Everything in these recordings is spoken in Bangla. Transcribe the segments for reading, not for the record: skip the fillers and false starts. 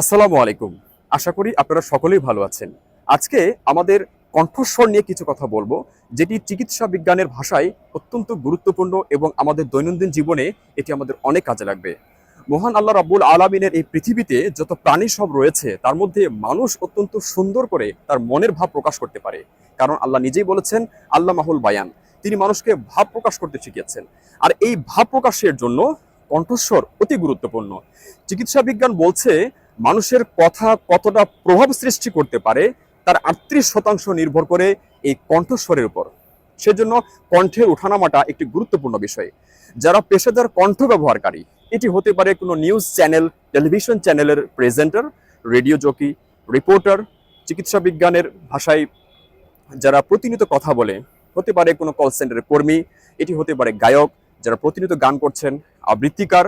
আসসালামু আলাইকুম। আশা করি আপনারা সকলেই ভালো আছেন। আজকে আমাদের কণ্ঠস্বর নিয়ে কিছু কথা বলবো, যেটি চিকিৎসা বিজ্ঞানের ভাষায় অত্যন্ত গুরুত্বপূর্ণ এবং আমাদের দৈনন্দিন জীবনে এটি আমাদের অনেক কাজে লাগবে। মহান আল্লাহ রাব্বুল আলামিনের এই পৃথিবীতে যত প্রাণী সব রয়েছে তার মধ্যে মানুষ অত্যন্ত সুন্দর করে তার মনের ভাব প্রকাশ করতে পারে। কারণ আল্লাহ নিজেই বলেছেন আল্লামাহুল বায়ান, তিনি মানুষকে ভাব প্রকাশ করতে শিখিয়েছেন। আর এই ভাব প্রকাশের জন্য কণ্ঠস্বর অতি গুরুত্বপূর্ণ। চিকিৎসা বিজ্ঞান বলছে মানুষের কথা কতটা প্রভাব সৃষ্টি করতে পারে তার 38% নির্ভর করে এই কণ্ঠস্বরের উপর। সেজন্য কণ্ঠের ওঠানামাটা একটি গুরুত্বপূর্ণ বিষয়। যারা পেশাদার কণ্ঠ ব্যবহারকারী, এটি হতে পারে কোনো নিউজ চ্যানেল, টেলিভিশন চ্যানেলের প্রেজেন্টার, রেডিও জকি, রিপোর্টার, চিকিৎসা বিজ্ঞানের ভাষায় যারা প্রতিনিয়ত কথা বলে, হতে পারে কোনো কল সেন্টারের কর্মী, এটি হতে পারে গায়ক যারা প্রতিনিয়ত গান করছেন, আবৃত্তিকার,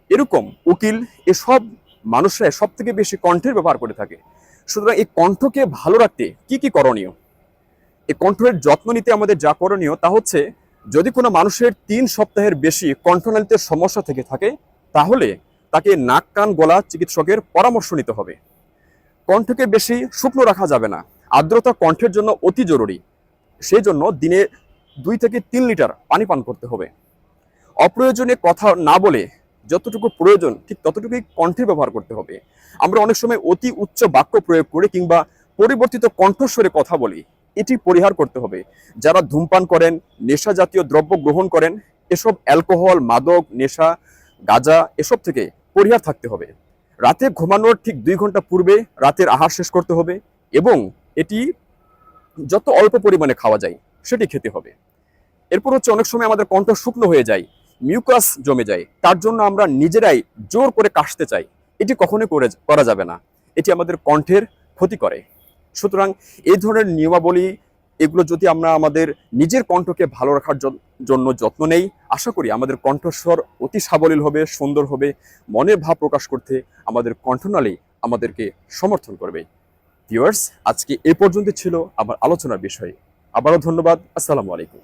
এরকম উকিল, এসব মানুষরা সব থেকে বেশি কণ্ঠের ব্যবহার করে থাকে। সুতরাং এই কণ্ঠকে ভালো রাখতে কি কি করণীয়, এই কণ্ঠের যত্ন নিতে আমাদের যা করণীয় তা হচ্ছে, যদি কোনো মানুষের 3 সপ্তাহের বেশি কণ্ঠনালীতে সমস্যা থেকে থাকে তাহলে তাকে নাক কান গলা চিকিৎসকের পরামর্শ নিতে হবে। কণ্ঠকে বেশি শুকনো রাখা যাবে না, আর্দ্রতা কণ্ঠের জন্য অতি জরুরি। সেই জন্য দিনে 2 থেকে 3 লিটার পানি পান করতে হবে। অপ্রয়োজনীয় কথা না বলে যতটুকু প্রয়োজন ঠিক ততটুকুই কণ্ঠের ব্যবহার করতে হবে। আমরা অনেক সময় অতি উচ্চ বাক্য প্রয়োগ করে কিংবা পরিবর্তিত কণ্ঠস্বরে কথা বলি, এটি পরিহার করতে হবে। যারা ধূমপান করেন, নেশা জাতীয় দ্রব্য গ্রহণ করেন, এসব অ্যালকোহল, মাদক, নেশা, গাঁজা, এসব থেকে পরিহার থাকতে হবে। রাতে ঘুমানোর ঠিক 2 ঘন্টা পূর্বে রাতের আহার শেষ করতে হবে এবং এটি যত অল্প পরিমাণে খাওয়া যায় সেটি খেতে হবে। এরপর হচ্ছে, অনেক সময় আমাদের কণ্ঠ শুকনো হয়ে যায়, মিউকাস জমে যায়, তার জন্য আমরা নিজেরাই জোর করে কাশতে চাই। এটি কখনোই করা যাবে না, এটি আমাদের কণ্ঠের ক্ষতি করে। সুতরাং এই ধরনের নিয়মাবলী, এগুলো যদি আমরা আমাদের নিজের কণ্ঠকে ভালো রাখার জন্য যত্ন নেই, আশা করি আমাদের কণ্ঠস্বর অতি সাবলীল হবে, সুন্দর হবে। মনের ভাব প্রকাশ করতে আমাদের কণ্ঠনালী আমাদেরকে সমর্থন করবে। ভিউয়ার্স, আজকে এ পর্যন্ত ছিল আমার আলোচনার বিষয়। আবারও ধন্যবাদ। আসসালামু আলাইকুম।